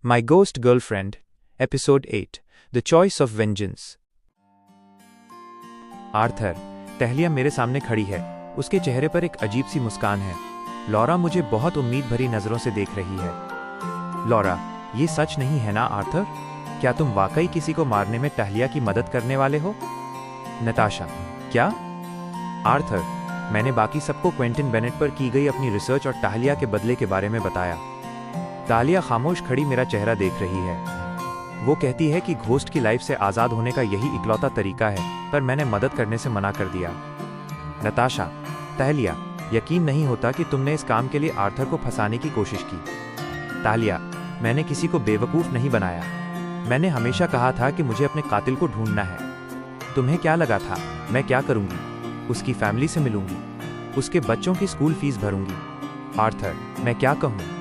My Ghost Girlfriend, Episode 8, The Choice of Vengeance। Arthur, Tahlia मेरे सामने खड़ी है। उसके चेहरे पर एक अजीब सी मुस्कान है। लॉरा मुझे बहुत उम्मीद भरी नजरों से देख रही है। लॉरा, ये सच नहीं है ना आर्थर? क्या तुम वाकई किसी को मारने में तहलिया की मदद करने वाले हो? नताशा, क्या? आर्थर, मैंने बाकी सबको क्वेंटिन बेनेट पर की गई अपनी रिसर्च और तहलिया के बदले के बारे में बताया। तालिया खामोश खड़ी मेरा चेहरा देख रही है। वो कहती है कि घोस्ट की लाइफ से आज़ाद होने का यही इकलौता तरीका है, पर मैंने मदद करने से मना कर दिया। नताशा, तालिया, यकीन नहीं होता कि तुमने इस काम के लिए आर्थर को फंसाने की कोशिश की। तालिया, मैंने किसी को बेवकूफ़ नहीं बनाया। मैंने हमेशा कहा था कि मुझे अपने कातिल को ढूंढना है। तुम्हें क्या लगा था मैं क्या करूंगी? उसकी फैमिली से मिलूंगी, उसके बच्चों की स्कूल फीस भरूंगी। आर्थर, मैं क्या कहूँ?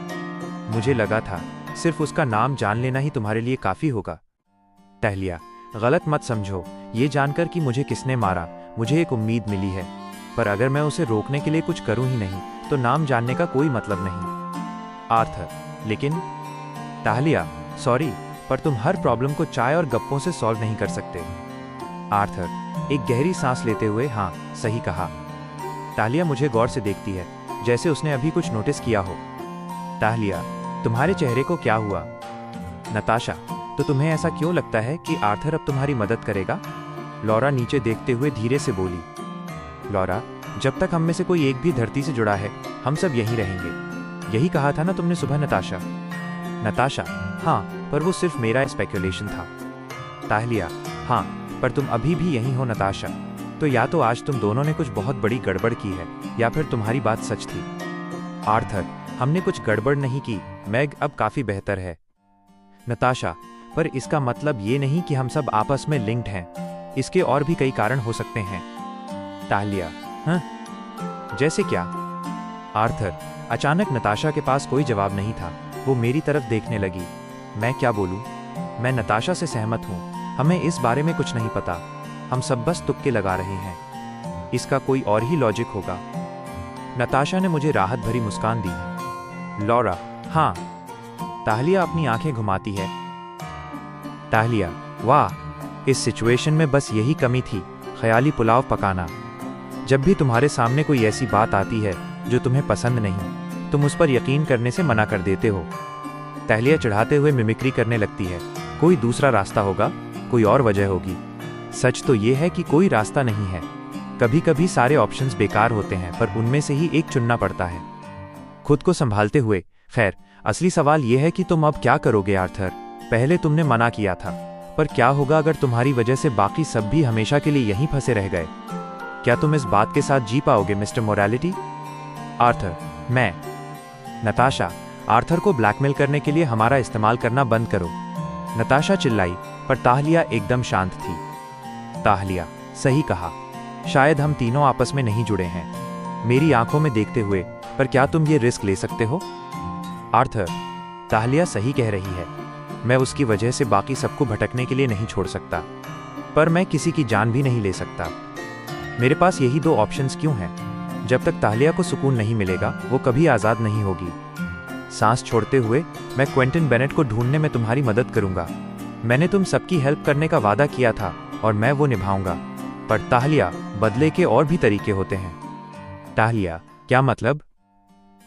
मुझे लगा था सिर्फ उसका नाम जान लेना ही तुम्हारे लिए काफी होगा। तहलिया, गलत मत समझो। ये जानकर कि मुझे किसने मारा, मुझे एक उम्मीद मिली है, पर अगर मैं उसे रोकने के लिए कुछ करूं ही नहीं तो नाम जानने का कोई मतलब नहीं। आर्थर, लेकिन? तहलिया, सॉरी, पर तुम हर प्रॉब्लम को चाय और गप्पों से सॉल्व नहीं कर सकते। आर्थर, एक गहरी सांस लेते हुए, हाँ, सही कहा। तहलिया मुझे गौर से देखती है, जैसे उसने अभी कुछ नोटिस किया हो। तहलिया, तुम्हारे चेहरे को क्या हुआ? नताशा, तो तुम्हें ऐसा क्यों लगता है कि आर्थर अब तुम्हारी मदद करेगा? लॉरा नीचे देखते हुए धीरे से बोली। लॉरा, जब तक हम में से कोई एक भी धरती से जुड़ा है, हम सब यहीं रहेंगे। यही कहा था ना तुमने सुबह? नताशा। नताशा, हाँ, पर वो सिर्फ मेरा स्पेकुलेशन था। ताहलिया, हाँ, पर तुम अभी भी यहीं हो नताशा। तो या तो आज तुम दोनों ने कुछ बहुत बड़ी गड़बड़ की है, या फिर तुम्हारी बात सच थी। आर्थर, हमने कुछ गड़बड़ नहीं की, मैग अब काफी बेहतर है। नताशा, पर इसका मतलब ये नहीं कि हम सब आपस में लिंक्ड हैं। इसके और भी कई कारण हो सकते हैं। ताहलिया, हाँ, जैसे क्या? आर्थर, अचानक नताशा के पास कोई जवाब नहीं था। वो मेरी तरफ देखने लगी। मैं क्या बोलूं? मैं नताशा से सहमत हूं। हमें इस बारे में कुछ नहीं पता। हम सब बस तुक्के लगा रहे हैं। इसका कोई और ही लॉजिक होगा। नताशा ने मुझे राहत भरी मुस्कान दी। लॉरा, हाँ। ताहलिया अपनी आंखें घुमाती है। ताहलिया, वाह, इस सिचुएशन में बस यही कमी थी, ख्याली पुलाव पकाना। जब भी तुम्हारे सामने कोई ऐसी बात आती है जो तुम्हें पसंद नहीं, तुम उस पर यकीन करने से मना कर देते हो। ताहलिया चढ़ाते हुए मिमिक्री करने लगती है। कोई दूसरा रास्ता होगा, कोई और वजह होगी। सच तो ये है कि कोई रास्ता नहीं है। कभी कभी सारे ऑप्शंस बेकार होते हैं, पर उनमें से ही एक चुनना पड़ता है। खुद को संभालते हुए, खैर, असली सवाल यह है कि तुम अब क्या करोगे आर्थर? पहले तुमने मना किया था, पर क्या होगा अगर तुम्हारी वजह से बाकी सब भी हमेशा के लिए यहीं फंसे रह गए? क्या तुम इस बात के साथ जी पाओगे मिस्टर मोरालिटी? आर्थर, मैं। नताशा, आर्थर को ब्लैकमेल करने के लिए हमारा इस्तेमाल करना बंद करो। नताशा चिल्लाई, पर ताहलिया एकदम शांत थी। ताहलिया, सही कहा। शायद हम तीनों आपस में नहीं जुड़े हैं। मेरी आंखों में देखते हुए, पर क्या तुम ये रिस्क ले सकते हो? आर्थर, ताहलिया सही कह रही है। मैं उसकी वजह से बाकी सबको भटकने के लिए नहीं छोड़ सकता, पर मैं किसी की जान भी नहीं ले सकता। मेरे पास यही दो ऑप्शंस क्यों हैं? जब तक ताहलिया को सुकून नहीं मिलेगा, वो कभी आज़ाद नहीं होगी। सांस छोड़ते हुए, मैं क्वेंटिन बेनेट को ढूंढने में तुम्हारी मदद करूंगा। मैंने तुम सबकी हेल्प करने का वादा किया था, और मैं वो निभाऊंगा। पर ताहलिया, बदले के और भी तरीके होते हैं। ताहलिया, क्या मतलब?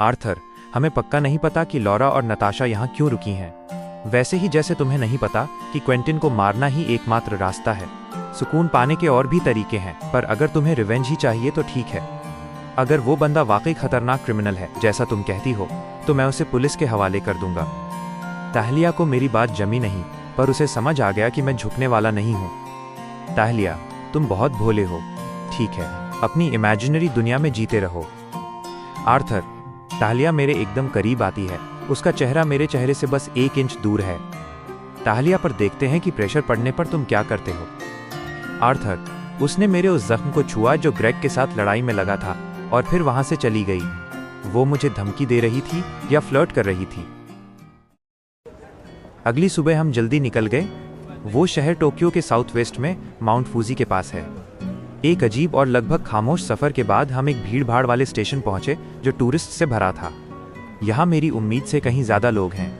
आर्थर, हमें पक्का नहीं पता कि लॉरा और नताशा यहाँ क्यों रुकी हैं। वैसे ही जैसे तुम्हें नहीं पता कि क्वेंटिन को मारना ही एकमात्र रास्ता है। सुकून पाने के और भी तरीके हैं, पर अगर तुम्हें रिवेंज ही चाहिए तो ठीक है। अगर वो बंदा वाकई खतरनाक क्रिमिनल है, जैसा तुम कहती हो, तो मैं उसे पुलिस के हवाले कर दूंगा। ताहलिया को मेरी बात जमी नहीं, पर उसे समझ आ गया कि मैं झुकने वाला नहीं हूँ। ताहलिया, तुम बहुत भोले हो। ठीक है, अपनी इमेजिनरी दुनिया में जीते रहो। आर्थर, ताहलिया मेरे एकदम करीब आती है। उसका चेहरा मेरे चेहरे से बस 1 इंच दूर है। ताहलिया, पर देखते हैं कि प्रेशर पड़ने पर तुम क्या करते हो। आर्थर, उसने मेरे उस जख्म को छुआ जो ग्रेग के साथ लड़ाई में लगा था, और फिर वहां से चली गई। वो मुझे धमकी दे रही थी या फ्लर्ट कर रही थी? अगली सुबह हम जल्दी निकल गए। वो शहर टोक्यो के साउथ वेस्ट में माउंट फूजी के पास है। एक अजीब और लगभग खामोश सफर के बाद हम एक भीड़ भाड़ वाले स्टेशन पहुंचे जो टूरिस्ट से भरा था। यहाँ मेरी उम्मीद से कहीं ज्यादा लोग हैं।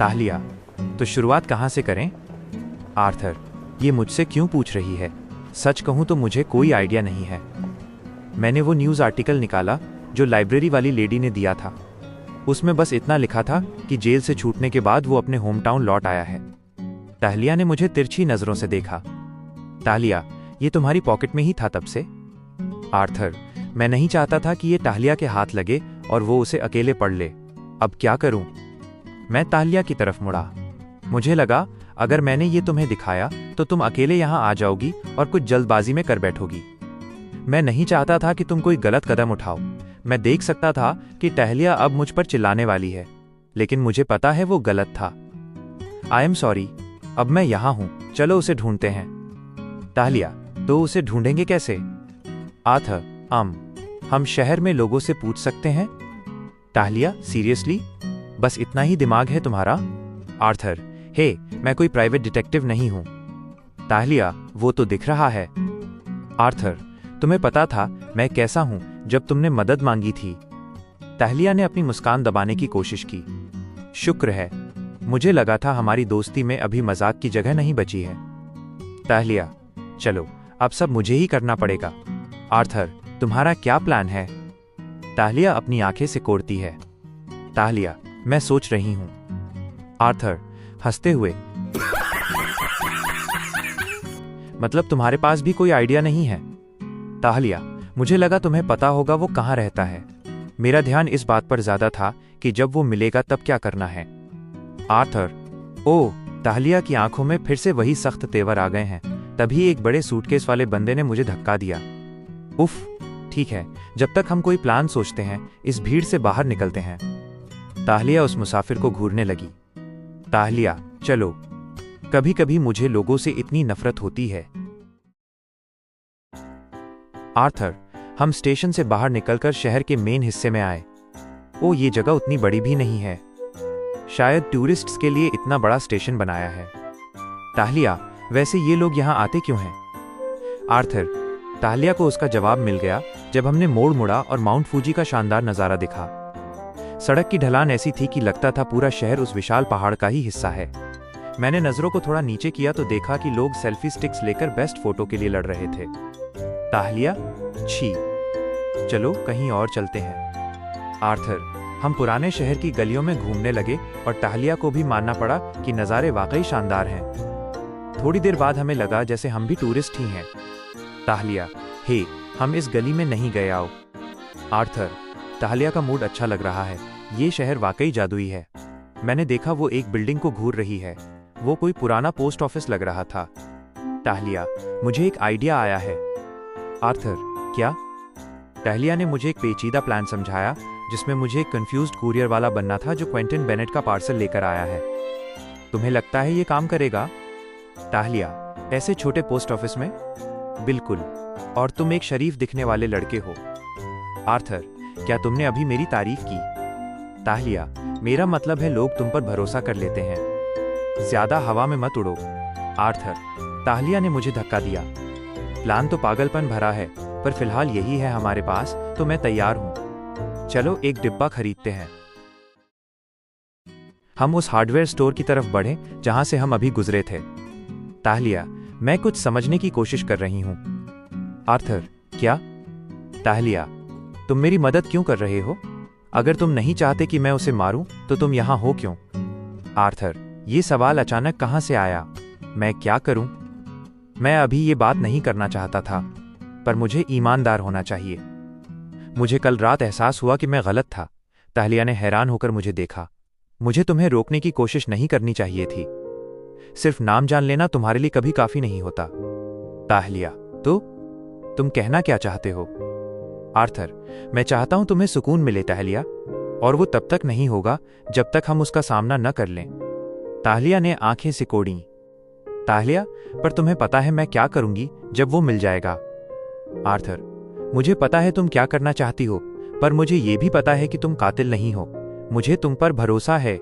ताहलिया, तो शुरुआत कहाँ से करें? आर्थर, ये मुझसे क्यों पूछ रही है? सच कहूँ तो मुझे कोई आइडिया नहीं है। मैंने वो न्यूज़ आर्टिकल निकाला जो लाइब्रेरी वाली लेडी ने दिया था। उसमें बस इतना लिखा था कि जेल से छूटने के बाद वो अपने होम टाउन लौट आया है। ताहलिया ने मुझे तिरछी नजरों से देखा। ताहलिया, ये तुम्हारी पॉकेट में ही था तब से? आर्थर, मैं नहीं चाहता था कि ये ताहलिया के हाथ लगे और वो उसे अकेले पढ़ ले। अब क्या करूं? मैं ताहलिया की तरफ मुड़ा। मुझे लगा अगर मैंने ये तुम्हें दिखाया तो तुम अकेले यहां आ जाओगी और कुछ जल्दबाजी में कर बैठोगी। मैं नहीं चाहता था कि तुम कोई गलत कदम उठाओ। मैं देख सकता था कि ताहलिया अब मुझ पर चिल्लाने वाली है, लेकिन मुझे पता है वो गलत था। I am sorry. अब मैं यहां हूं, चलो उसे ढूंढते हैं। ताहलिया, तो उसे ढूंढेंगे कैसे? आर्थर, हम शहर में लोगों से पूछ सकते हैं। Tahlia, seriously? बस इतना ही दिमाग है तुम्हारा? आर्थर, हे, मैं कोई प्राइवेट डिटेक्टिव नहीं हूं। ताहलिया, वो तो दिख रहा है। आर्थर, तुम्हें पता था मैं कैसा हूं जब तुमने मदद मांगी थी। ताहलिया ने अपनी मुस्कान दबाने की कोशिश की। शुक्र है, मुझे लगा था हमारी दोस्ती में अभी मजाक की जगह नहीं बची है। ताहलिया, चलो अब सब मुझे ही करना पड़ेगा। आर्थर, तुम्हारा क्या प्लान है? ताहलिया अपनी आंखें सिकोड़ती है। ताहलिया, मैं सोच रही हूं। आर्थर, हंसते हुए, मतलब तुम्हारे पास भी कोई आइडिया नहीं है? ताहलिया, मुझे लगा तुम्हें पता होगा वो कहां रहता है। मेरा ध्यान इस बात पर ज्यादा था कि जब वो मिलेगा तब क्या करना है। आर्थर, ओह, ताहलिया की आंखों में फिर से वही सख्त तेवर आ गए हैं। तभी एक बड़े सूटकेस वाले बंदे ने मुझे धक्का दिया। उफ, ठीक है, जब तक हम कोई प्लान सोचते हैं इस भीड़ से बाहर निकलते हैं। ताहलिया उस मुसाफिर को घूरने लगी। ताहलिया, चलो, कभी कभी मुझे लोगों से इतनी नफरत होती है। आर्थर, हम स्टेशन से बाहर निकलकर शहर के मेन हिस्से में आए। ओ, ये जगह उतनी बड़ी भी नहीं है। शायद टूरिस्ट्स के लिए इतना बड़ा स्टेशन बनाया है। ताहलिया, वैसे ये लोग यहाँ आते क्यों हैं? आर्थर, ताहलिया को उसका जवाब मिल गया जब हमने मोड़ मुड़ा और माउंट फूजी का शानदार नजारा दिखा। सड़क की ढलान ऐसी थी कि लगता था पूरा शहर उस विशाल पहाड़ का ही हिस्सा है। मैंने नजरों को थोड़ा नीचे किया तो देखा कि लोग सेल्फी स्टिक्स लेकर बेस्ट फोटो के लिए लड़ रहे थे। ताहलिया, छी, चलो कहीं और चलते हैं। आर्थर, हम पुराने शहर की गलियों में घूमने लगे और ताहलिया को भी मानना पड़ा कि नज़ारे वाकई शानदार हैं। थोड़ी देर बाद हमें लगा जैसे हम भी टूरिस्ट ही हैं। ताहलिया, हे, हम इस गली में नहीं गए, आओ। आर्थर, ताहलिया का मूड अच्छा लग रहा है। ये शहर वाकई जादुई है। मैंने देखा वो एक बिल्डिंग को घूर रही है। वो कोई पुराना पोस्ट ऑफिस लग रहा था। ताहलिया, मुझे एक आइडिया आया है। आर्थर, क्या? ताहलिया ने मुझे एक पेचीदा प्लान समझाया जिसमें मुझे एक कंफ्यूज्ड कुरियर वाला बनना था जो क्वेंटिन बेनेट का पार्सल लेकर आया है। तुम्हें लगता है ये काम करेगा? ताहलिया, ऐसे छोटे पोस्ट ऑफिस में? बिल्कुल, और तुम एक शरीफ दिखने वाले लड़के हो। आर्थर, क्या तुमने अभी मेरी तारीफ की? ताहलिया, मेरा मतलब है लोग तुम पर भरोसा कर लेते हैं। ज्यादा हवा में मत उड़ो। आर्थर, ताहलिया ने मुझे धक्का दिया। प्लान तो पागलपन भरा है, पर फिलहाल यही है हमारे पास, तो मैं तैयार हूं। चलो एक डिब्बा खरीदते हैं। हम उस हार्डवेयर स्टोर की तरफ बढ़े जहां से हम अभी गुजरे थे। ताहलिया, मैं कुछ समझने की कोशिश कर रही हूं। आर्थर, क्या? ताहलिया, तुम मेरी मदद क्यों कर रहे हो? अगर तुम नहीं चाहते कि मैं उसे मारूं, तो तुम यहां हो क्यों? आर्थर, ये सवाल अचानक कहां से आया? मैं क्या करूं? मैं अभी ये बात नहीं करना चाहता था, पर मुझे ईमानदार होना चाहिए। मुझे कल रात एहसास हुआ कि मैं गलत था। ताहलिया ने हैरान होकर मुझे देखा। मुझे तुम्हें रोकने की कोशिश नहीं करनी चाहिए थी। सिर्फ नाम जान लेना तुम्हारे लिए कभी काफी नहीं होता। ताहलिया, तो तुम कहना क्या चाहते हो? आर्थर, मैं चाहता हूं तुम्हें सुकून मिले ताहलिया, और वो तब तक नहीं होगा जब तक हम उसका सामना न कर लें। ताहलिया ने आंखें सिकोड़ी। ताहलिया, पर तुम्हें पता है मैं क्या करूंगी जब वो मिल जाएगा? आर्थर, मुझे पता है तुम क्या करना चाहती हो, पर मुझे ये भी पता है कि तुम कातिल नहीं हो। मुझे तुम पर भरोसा है।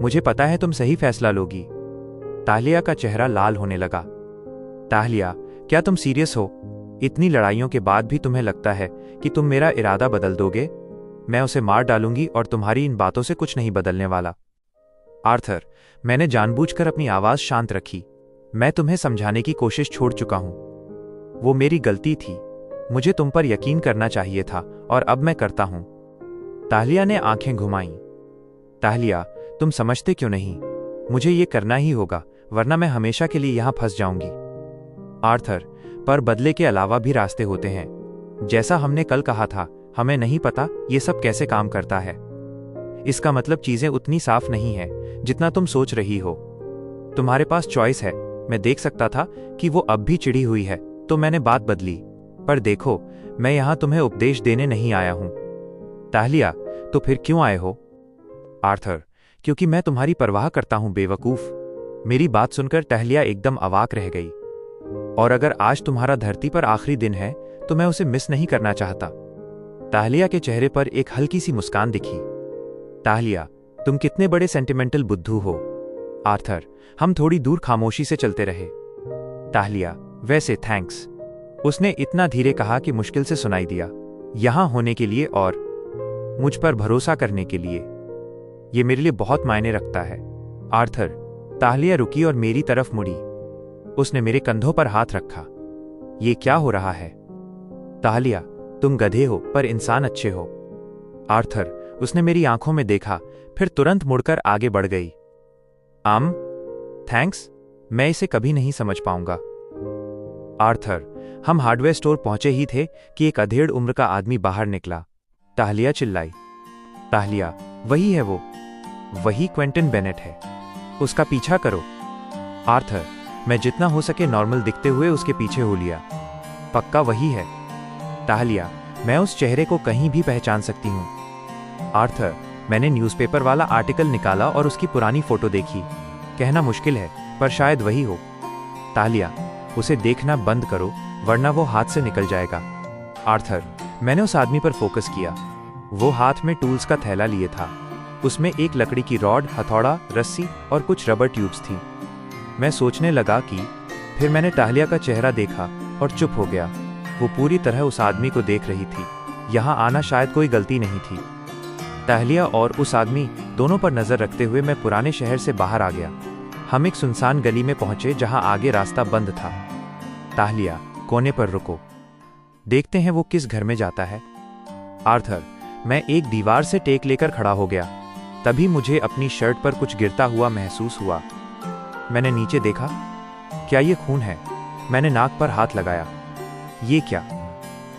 मुझे पता है तुम सही फैसला लोगी। ताहलिया का चेहरा लाल होने लगा। ताहलिया, क्या तुम सीरियस हो? इतनी लड़ाइयों के बाद भी तुम्हें लगता है कि तुम मेरा इरादा बदल दोगे? मैं उसे मार डालूंगी और तुम्हारी इन बातों से कुछ नहीं बदलने वाला। आर्थर, मैंने जानबूझकर अपनी आवाज शांत रखी। मैं तुम्हें समझाने की कोशिश छोड़ चुका हूं। वो मेरी गलती थी। मुझे तुम पर यकीन करना चाहिए था और अब मैं करता हूं। ताहलिया ने आंखें घुमाईं। ताहलिया, तुम समझते क्यों नहीं? मुझे ये करना ही होगा, वरना मैं हमेशा के लिए यहां फंस जाऊंगी। आर्थर, पर बदले के अलावा भी रास्ते होते हैं। जैसा हमने कल कहा था, हमें नहीं पता ये सब कैसे काम करता है। इसका मतलब चीजें उतनी साफ नहीं है जितना तुम सोच रही हो। तुम्हारे पास चॉइस है। मैं देख सकता था कि वो अब भी चिढ़ी हुई है, तो मैंने बात बदली। पर देखो, मैं यहां तुम्हें उपदेश देने नहीं आया हूं। ताहलिया, तो फिर क्यों आए हो? आर्थर, क्योंकि मैं तुम्हारी परवाह करता हूं, बेवकूफ। मेरी बात सुनकर ताहलिया एकदम अवाक रह गई। और अगर आज तुम्हारा धरती पर आखिरी दिन है तो मैं उसे मिस नहीं करना चाहता। ताहलिया के चेहरे पर एक हल्की सी मुस्कान दिखी। ताहलिया, तुम कितने बड़े सेंटिमेंटल बुद्धू हो। आर्थर, हम थोड़ी दूर खामोशी से चलते रहे। ताहलिया, वैसे थैंक्स। उसने इतना धीरे कहा कि मुश्किल से सुनाई दिया। यहां होने के लिए और मुझ पर भरोसा करने के लिए। यह मेरे लिए बहुत मायने रखता है। आर्थर। ताहलिया रुकी और मेरी तरफ मुड़ी। उसने मेरे कंधों पर हाथ रखा। ये क्या हो रहा है? ताहलिया, तुम गधे हो पर इंसान अच्छे हो। आर्थर। उसने मेरी आंखों में देखा, फिर तुरंत मुड़कर आगे बढ़ गई। थैंक्स? मैं इसे कभी नहीं समझ पाऊंगा। आर्थर। हम हार्डवेयर स्टोर पहुंचे ही थे कि एक अधेड़ उम्र का आदमी बाहर निकला। ताहलिया चिल्लाई। ताहलिया, वही है वो। वही क्वेंटन बेनेट है। उसका पीछा करो। आर्थर। मैं जितना हो सके नॉर्मल दिखते हुए उसके पीछे हो लिया। पक्का वही है? ताहलिया, मैं उस चेहरे को कहीं भी पहचान सकती हूं। आर्थर। मैंने न्यूज़पेपर वाला आर्टिकल निकाला और उसकी पुरानी फोटो देखी। कहना मुश्किल है, पर शायद वही हो। ताहलिया, उसे देखना बंद करो, वरना वो हाथ से निकल जाएगा। आर्थर। मैंने उस आदमी पर फोकस किया। वो हाथ में टूल्स का थैला लिए था। उसमें एक लकड़ी की रॉड, हथौड़ा, रस्सी और कुछ रबर ट्यूब्स थी। मैं सोचने लगा कि फिर मैंने ताहलिया का चेहरा देखा और चुप हो गया। वो पूरी तरह उस आदमी को देख रही थी। यहाँ आना शायद कोई गलती नहीं थी। ताहलिया और उस आदमी दोनों पर नजर रखते हुए मैं पुराने शहर से बाहर आ गया। हम एक सुनसान गली में पहुंचे जहां आगे रास्ता बंद था। ताहलिया, कोने पर रुको। देखते हैं वो किस घर में जाता है। आर्थर। मैं एक दीवार से टेक लेकर खड़ा हो गया। तभी मुझे अपनी शर्ट पर कुछ गिरता हुआ महसूस हुआ। मैंने नीचे देखा। क्या ये खून है? मैंने नाक पर हाथ लगाया। ये क्या?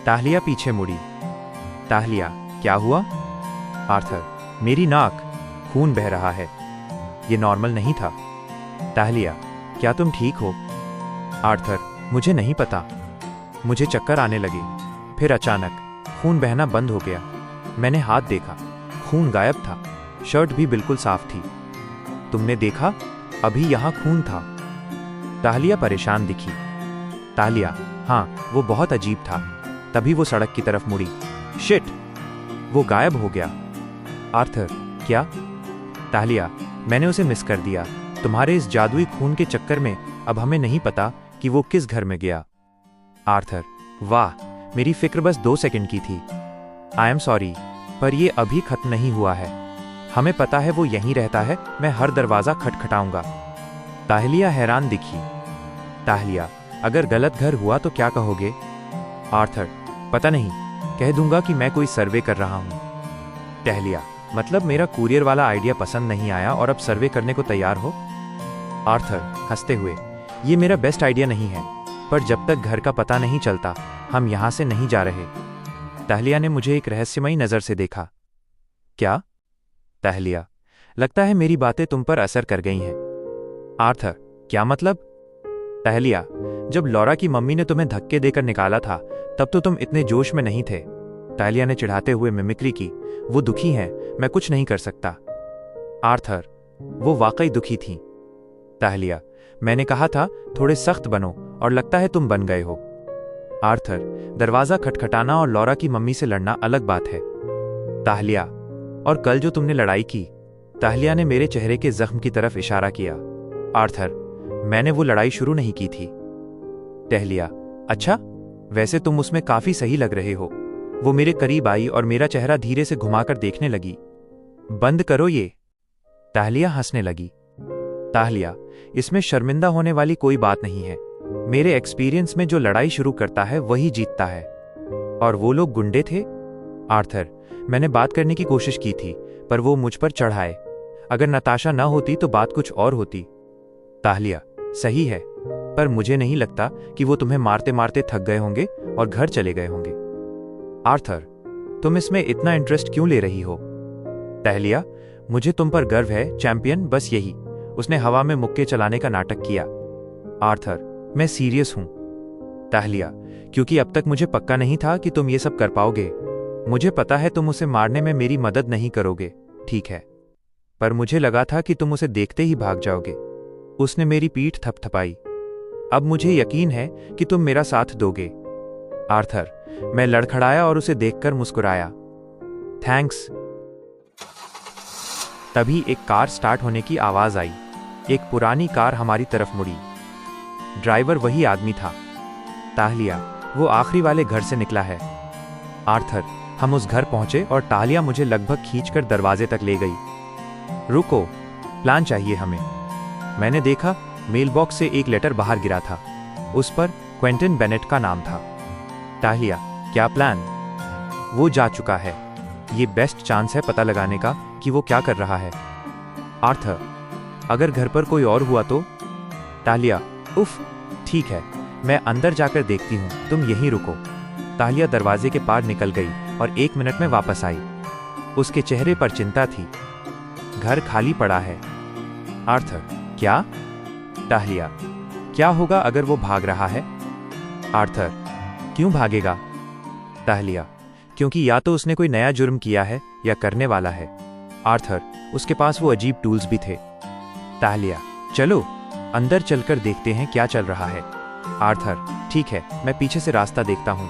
ताहलिया पीछे मुड़ी। ताहलिया, क्या हुआ? आर्थर। मेरी नाक, खून बह रहा है। ये नॉर्मल नहीं था। ताहलिया, क्या तुम ठीक हो? आर्थर। मुझे नहीं पता। मुझे चक्कर आने लगे। फिर अचानक खून बहना बंद हो गया। मैंने हाथ देखा। खून गायब था। शर्ट भी बिल्कुल साफ थी। तुमने देखा? अभी यहां खून था। ताहलिया परेशान दिखी। ताहलिया, हाँ, वो बहुत अजीब था। तभी वो सड़क की तरफ मुड़ी। शिट! वो गायब हो गया। आर्थर। क्या? ताहलिया, मैंने उसे मिस कर दिया। तुम्हारे इस जादुई खून के चक्कर में अब हमें नहीं पता कि वो किस घर में गया। आर्थर। वाह, मेरी फिक्र बस 2 सेकंड की थी। आई एम सॉरी, पर यह अभी खत्म नहीं हुआ है। हमें पता है वो यहीं रहता है। मैं हर दरवाजा खटखटाऊंगा। ताहलिया हैरान दिखी। ताहलिया, अगर गलत घर हुआ तो क्या कहोगे? आर्थर। पता नहीं, कह दूंगा कि मैं कोई सर्वे कर रहा हूं। ताहलिया, मतलब मेरा कुरियर वाला आइडिया पसंद नहीं आया और अब सर्वे करने को तैयार हो? आर्थर हंसते हुए, ये मेरा बेस्ट आइडिया नहीं है, पर जब तक घर का पता नहीं चलता हम यहां से नहीं जा रहे। ताहलिया ने मुझे एक रहस्यमयी नजर से देखा। क्या? ताहलिया, लगता है मेरी बातें तुम पर असर कर गई हैं। आर्थर। क्या मतलब? ताहलिया, जब लॉरा की मम्मी ने तुम्हें धक्के देकर निकाला था तब तो तुम इतने जोश में नहीं थे। ताहलिया ने चिढ़ाते हुए मिमिक्री की। वो दुखी हैं, मैं कुछ नहीं कर सकता। आर्थर। वो वाकई दुखी थीं। ताहलिया, मैंने कहा था थोड़े सख्त बनो और लगता है तुम बन गए हो। आर्थर। दरवाजा खटखटाना और लॉरा की मम्मी से लड़ना अलग बात है। ताहलिया, और कल जो तुमने लड़ाई की। ताहलिया ने मेरे चेहरे के जख्म की तरफ इशारा किया। आर्थर। मैंने वो लड़ाई शुरू नहीं की थी। ताहलिया। अच्छा, वैसे तुम उसमें काफी सही लग रहे हो। वो मेरे करीब आई और मेरा चेहरा धीरे से घुमाकर देखने लगी। बंद करो ये। ताहलिया हंसने लगी। ताहलिया, इसमें शर्मिंदा होने वाली कोई बात नहीं है। मेरे एक्सपीरियंस में जो लड़ाई शुरू करता है वही जीतता है। और वो लोग गुंडे थे? आर्थर, मैंने बात करने की कोशिश की थी, पर वो मुझ पर चढ़ाए। अगर नताशा न होती तो बात कुछ और होती। ताहलिया, सही है, पर मुझे नहीं लगता कि वो तुम्हें मारते मारते थक गए होंगे और घर चले गए होंगे। आर्थर, तुम इसमें इतना इंटरेस्ट क्यों ले रही हो? ताहलिया, मुझे तुम पर गर्व है चैंपियन, बस यही। उसने हवा में मुक्के चलाने का नाटक किया। आर्थर, मैं सीरियस हूं। ताहलिया, क्योंकि अब तक मुझे पक्का नहीं था कि तुम ये सब कर पाओगे। मुझे पता है तुम उसे मारने में मेरी मदद नहीं करोगे, ठीक है, पर मुझे लगा था कि तुम उसे देखते ही भाग जाओगे। उसने मेरी पीठ थपथपाई। अब मुझे यकीन है कि तुम मेरा साथ दोगे। आर्थर, मैं लड़खड़ाया और उसे देखकर मुस्कुराया। थैंक्स। तभी एक कार स्टार्ट होने की आवाज आई। एक पुरानी कार हमारी तरफ मुड़ी। ड्राइवर वही आदमी था। ताहलिया, वो आखिरी वाले घर से निकला है। आर्थर, हम उस घर पहुंचे और ताहलिया मुझे लगभग खींचकर दरवाजे तक ले गई। रुको, प्लान चाहिए हमें। मैंने देखा, मेल बॉक्स से एक लेटर बाहर गिरा था। उस पर क्वेंटिन बेनेट का नाम था। ताहलिया, क्या प्लान? वो जा चुका है। ये बेस्ट चांस है पता लगाने का कि वो क्या कर रहा है। आर्थर, अगर घर पर कोई और हुआ तो? ताहलिया, उफ, ठीक है, मैं अंदर जाकर देखती हूँ, तुम यहीं रुको। ताहलिया दरवाजे के पार निकल गई और 1 मिनट में वापस आई। उसके चेहरे पर चिंता थी। घर खाली पड़ा है। आर्थर, क्या? ताहलिया, क्या होगा अगर वो भाग रहा है? आर्थर, क्यों भागेगा? ताहलिया, क्योंकि या तो उसने कोई नया जुर्म किया है या करने वाला है। आर्थर, उसके पास वो अजीब टूल्स भी थे। ताहलिया, चलो अंदर चलकर देखते हैं क्या चल रहा है। आर्थर, ठीक है, मैं पीछे से रास्ता देखता हूं।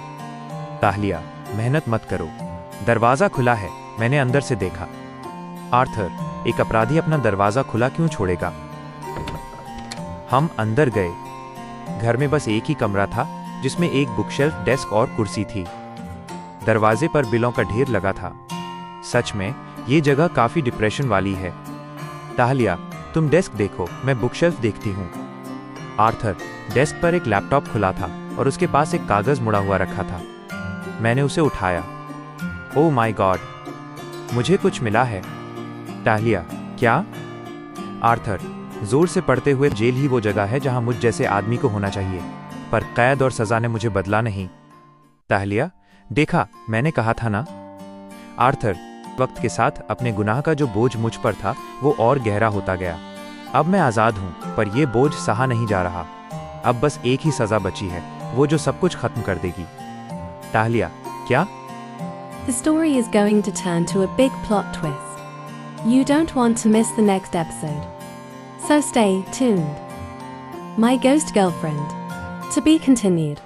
ताहलिया, मेहनत मत करो, दरवाजा खुला है, मैंने अंदर से देखा। आर्थर, एक अपराधी अपना दरवाजा खुला क्यों छोड़ेगा? हम अंदर गए। घर में बस एक ही कमरा था जिसमें एक बुकशेल्फ, डेस्क और कुर्सी थी। दरवाजे पर बिलों का ढेर लगा था। सच में ये जगह काफी डिप्रेशन वाली है। ताहलिया, तुम डेस्क देखो, मैं बुकशेल्फ देखती हूँ। आर्थर, डेस्क पर एक लैपटॉप खुला था और उसके पास एक कागज मुड़ा हुआ रखा था। मैंने उसे उठाया। ओह माय गॉड, मुझे कुछ मिला है। ताहलिया, क्या? आर्थर, जोर से पढ़ते हुए, जेल ही वो जगह है जहां मुझ जैसे आदमी को होना चाहिए, पर कैद और सजा ने मुझे बदला नहीं। ताहलिया, देखा, मैंने कहा था ना। आर्थर, वक्त के साथ अपने गुनाह का जो बोझ मुझ पर था वो और गहरा होता गया। अब मैं आजाद हूं, पर यह बोझ सहा नहीं जा रहा। अब बस एक ही सजा बची है, वो जो सब कुछ खत्म कर देगी। ताहलिया, क्या? The story is going to turn to a big plot twist. You don't want to miss the next episode. So stay tuned. My Ghost Girlfriend. To be continued.